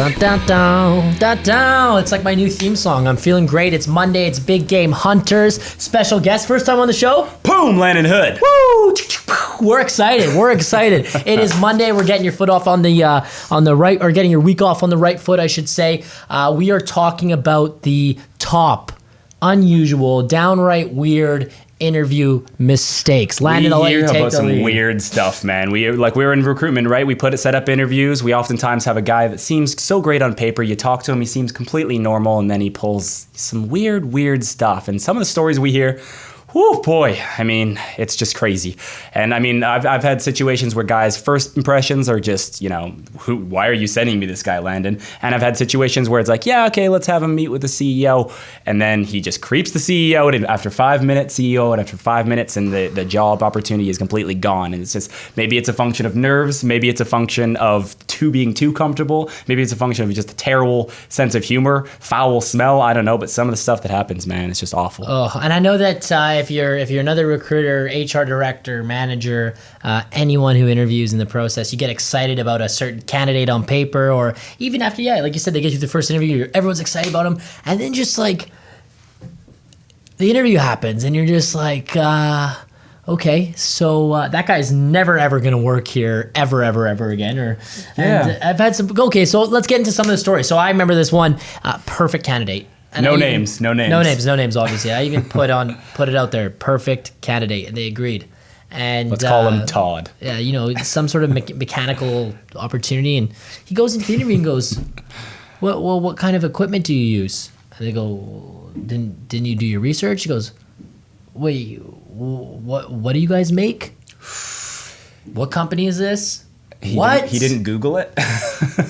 It's like my new theme song. I'm feeling great. It's Monday. It's Big Game Hunters. Special guest. First time on the show. Boom, Landon Hood. Woo! We're excited. We're excited. It is Monday. We're getting your foot off on the right, or getting your week off on the right foot, I should say. We are talking about the top, unusual, downright weird interview mistakes. Landon, I'll let you take the lead. We hear about some weird stuff, man. We're in recruitment, right? We set up interviews. We oftentimes have a guy that seems so great on paper. You talk to him, he seems completely normal, and then he pulls some weird stuff. And some of the stories we hear, whew, boy, I mean, it's just crazy. And I mean, I've had situations where guys' first impressions are just, why are you sending me this guy, Landon? And I've had situations where it's like, yeah, okay, let's have him meet with the CEO. And then he just creeps the CEO and after 5 minutes, and the job opportunity is completely gone. And it's just, maybe it's a function of nerves. Maybe it's a function of being too comfortable. Maybe it's a function of just a terrible sense of humor, foul smell. I don't know. But some of the stuff that happens, man, it's just awful. Oh, and I know that, if you're another recruiter, HR director, manager, anyone who interviews in the process, you get excited about a certain candidate on paper, or even after, like you said, they get you the first interview, everyone's excited about them, and then just like the interview happens, and you're just like, okay, so that guy's never ever gonna work here ever again. And I've had some. Okay, so let's get into some of the stories. So I remember this one, perfect candidate. No names, obviously. I even put it out there, perfect candidate, and they agreed. And let's call him Todd. Yeah, some sort of mechanical opportunity, and he goes into the interview and goes, what kind of equipment do you use? And they go, didn't you do your research? He goes, wait, what do you guys make? What company is this? He didn't Google it.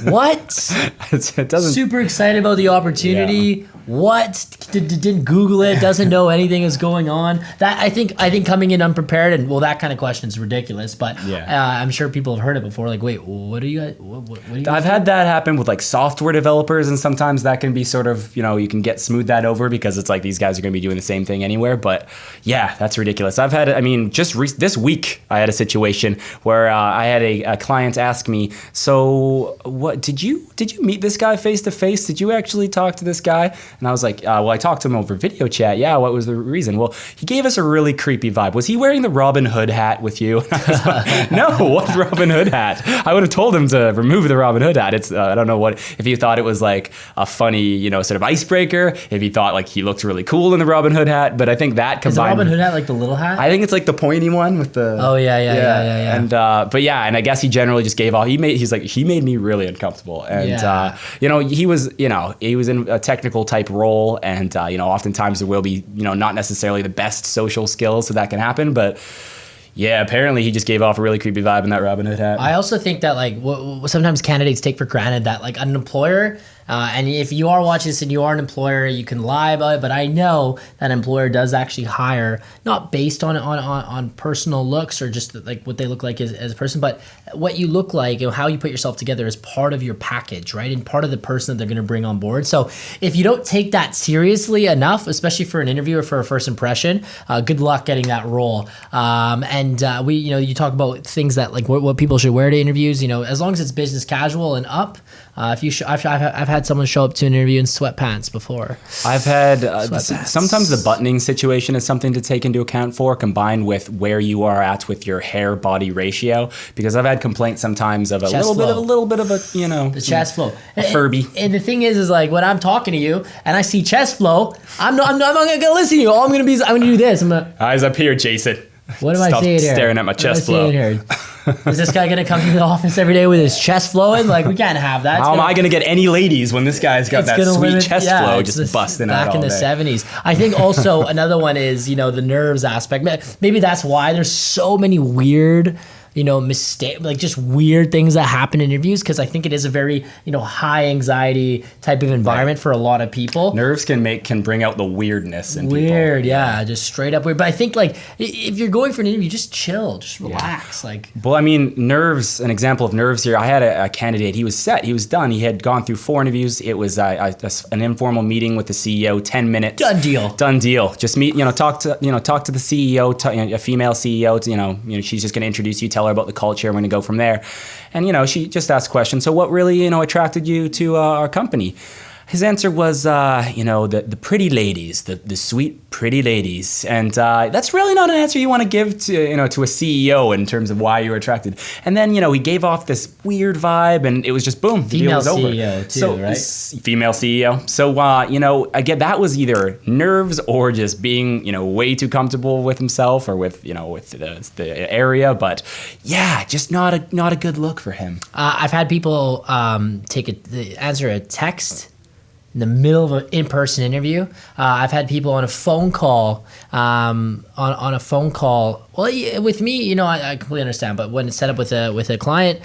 What? It doesn't. Super excited about the opportunity. Yeah. What? Didn't Google it. Doesn't know anything is going on. That I think coming in unprepared, and that kind of question is ridiculous. But I'm sure people have heard it before. Like, wait, what do you guys? What do you? I've had that happen with like software developers, and sometimes that can be sort of you can smooth that over because it's like these guys are going to be doing the same thing anywhere. But yeah, that's ridiculous. I've had. I mean, this week I had a situation where I had a client ask me, so what did you meet this guy face to face? Did you actually talk to this guy? And I was like, well, I talked to him over video chat. Yeah, what was the reason? Well, he gave us a really creepy vibe. Was he wearing the Robin Hood hat with you? Like, no, what Robin Hood hat? I would have told him to remove the Robin Hood hat. It's I don't know if he thought it was like a funny, sort of icebreaker, if he thought like he looked really cool in the Robin Hood hat, but I think that combined. Is the Robin Hood hat like the little hat? I think it's like the pointy one with the. Oh yeah. And and I guess he generally just gave off. He made me really uncomfortable, and he was in a technical type role, and oftentimes there will be not necessarily the best social skills, so that can happen, but. Yeah, apparently he just gave off a really creepy vibe in that Robin Hood hat. I also think that sometimes candidates take for granted that like an employer, and if you are watching this and you are an employer, you can lie about it, but I know that an employer does actually hire, not based on personal looks or just like what they look like as a person, but what you look like and how you put yourself together is part of your package, right? And part of the person that they're going to bring on board. So if you don't take that seriously enough, especially for an interview or for a first impression, good luck getting that role. You talk about things that like what people should wear to interviews. As long as it's business casual and up. I've had someone show up to an interview in sweatpants before. I've had sometimes the buttoning situation is something to take into account for, combined with where you are at with your hair body ratio. Because I've had complaints sometimes of a little bit of a the chest flow, a Furby. And the thing is like when I'm talking to you and I see chest flow, I'm not gonna listen to you. I'm gonna do this. Eyes up here, Jason. What am I saying here? Stop staring at my chest flow. Is this guy gonna come to the office every day with his chest flowing? Like, we can't have that. How am I gonna get any ladies when this guy's got that sweet chest flow just busting out all day? Back in the 70s. I think also another one is, the nerves aspect. Maybe that's why there's so many weird mistake, like just weird things that happen in interviews, because I think it is a very, high anxiety type of environment for a lot of people. Nerves can bring out the weirdness in people. Just straight up weird. But I think like if you're going for an interview, just chill, just relax. Well, I mean, nerves, an example of nerves here, I had a candidate, he was set, he was done. He had gone through 4 interviews. It was an informal meeting with the CEO, 10 minutes. Done deal. Just meet, talk to the CEO, a female CEO, she's just going to introduce you, tell tell her about the culture. We're going to go from there. And, she just asked questions. So what really, attracted you to our company? His answer was, the pretty ladies, the sweet, pretty ladies. And that's really not an answer you want to give to a CEO in terms of why you were attracted. And then, he gave off this weird vibe, and it was just boom, the deal was over. Female CEO too, right? Female CEO. So, again, that was either nerves or just being, way too comfortable with himself or with the area. But yeah, just not a good look for him. I've had people answer a text in the middle of an in-person interview. I've had people on a phone call, on a phone call. Well, with me, I completely understand. But when it's set up with a client,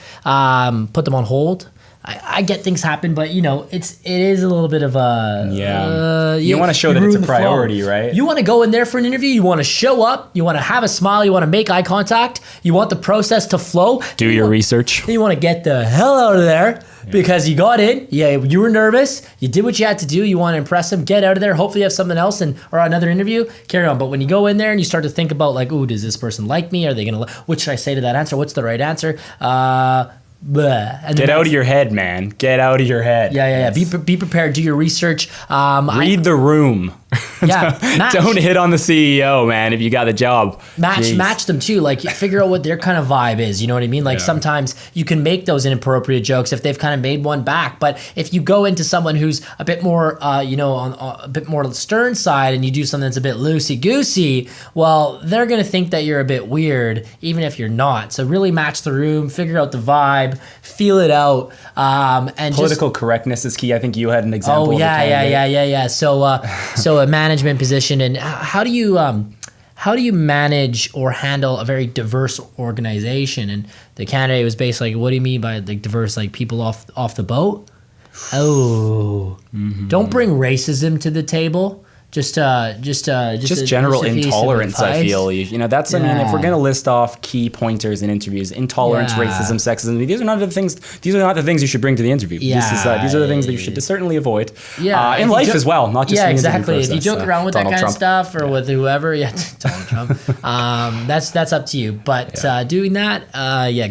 put them on hold. I get things happen, but it is a little bit of a you want to show that it's a priority, right? You want to go in there for an interview. You want to show up. You want to have a smile. You want to make eye contact. You want the process to flow. Do your research. Then you want to get the hell out of there. Because you got in, you were nervous, you did what you had to do, you want to impress them, get out of there, hopefully you have something else or another interview, carry on. But when you go in there and you start to think about like, ooh, does this person like me? Are they going to, what should I say to that answer? What's the right answer? And get out of your head, man. Get out of your head. Yeah. Be prepared. Do your research. Read the room. Yeah. Don't hit on the CEO, man, if you got the job. Match them too. Like figure out what their kind of vibe is. You know what I mean? Like sometimes you can make those inappropriate jokes if they've kind of made one back. But if you go into someone who's a bit more, on a bit more stern side and you do something that's a bit loosey-goosey, well, they're going to think that you're a bit weird, even if you're not. So really match the room, figure out the vibe, feel it out. And political correctness is key. I think you had an example. Oh, yeah. So a management position, and how do you manage or handle a very diverse organization? And the candidate was basically like, what do you mean by like diverse? Like people off the boat? Oh, don't bring racism to the table. Just general intolerance. I feel that's. I mean, if we're gonna list off key pointers in interviews, intolerance, racism, sexism, these are not the things you should bring to the interview. Yeah. These are the things that you should certainly avoid. Yeah, in life as well, not just in the exactly. interview process. If you joke around with Donald that kind Trump. of stuff or with whoever, Donald Trump. That's up to you. But doing that,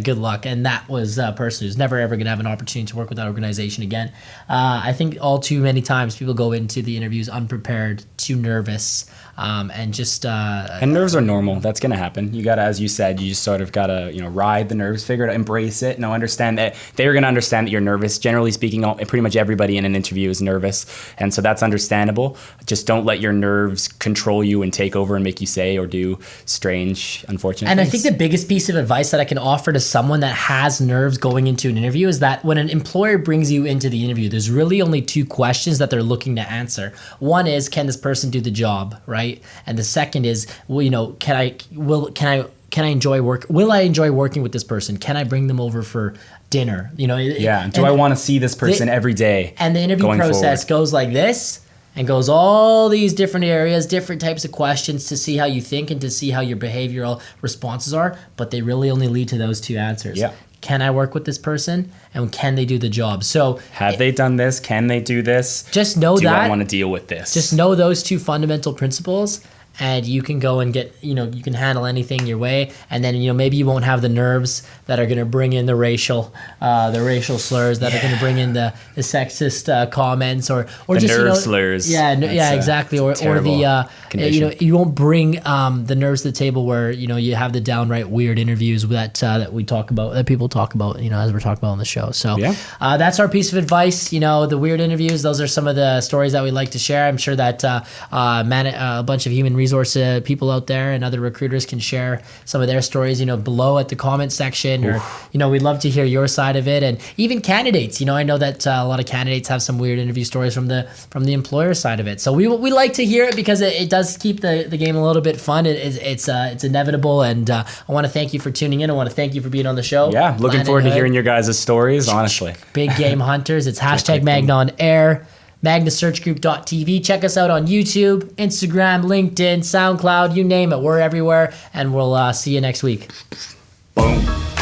good luck. And that was a person who's never ever gonna have an opportunity to work with that organization again. I think all too many times people go into the interviews unprepared, too nervous, and just and nerves are normal. That's gonna happen. You gotta, as you said, you just sort of gotta ride the nerves, figure it out, embrace it. Understand that they're gonna understand that you're nervous. Generally speaking, pretty much everybody in an interview is nervous, and so that's understandable. Just don't let your nerves control you and take over and make you say or do strange, unfortunate things. I think the biggest piece of advice that I can offer to someone that has nerves going into an interview is that when an employer brings you into the interview, there's really only two questions that they're looking to answer. One is, can this person do the job, right? And the second is, can I enjoy work? Will I enjoy working with this person? Can I bring them over for dinner? Do I want to see this person every day? And the interview process goes like this and goes all these different areas, different types of questions to see how you think and to see how your behavioral responses are. But they really only lead to those two answers. Yeah. Can I work with this person? And can they do the job? So have they done this? Can they do this? Just know do I want to deal with this? Just know those two fundamental principles, and you can go and get, you can handle anything your way. And then, maybe you won't have the nerves that are going to bring in the racial slurs, that are going to bring in the sexist comments or the just nerve slurs. Yeah, exactly. Or the you won't bring the nerves to the table where you have the downright weird interviews that we talk about, that people talk about, as we're talking about on the show. So that's our piece of advice. The weird interviews. Those are some of the stories that we like to share. I'm sure that a bunch of human resource people out there and other recruiters can share some of their stories, below at the comment section. Oof. Or, we'd love to hear your side of it. And even candidates, I know that a lot of candidates have some weird interview stories from the employer side of it. So we like to hear it because it does keep the game a little bit fun. It's inevitable. And I want to thank you for tuning in. I want to thank you for being on the show. Yeah, looking Landon forward to hearing your guys' stories, honestly. Big game hunters. It's hashtag MagnaOnAir. MagnaSearchGroup.tv. Check us out on YouTube, Instagram, LinkedIn, SoundCloud, you name it. We're everywhere, and we'll see you next week. Boom.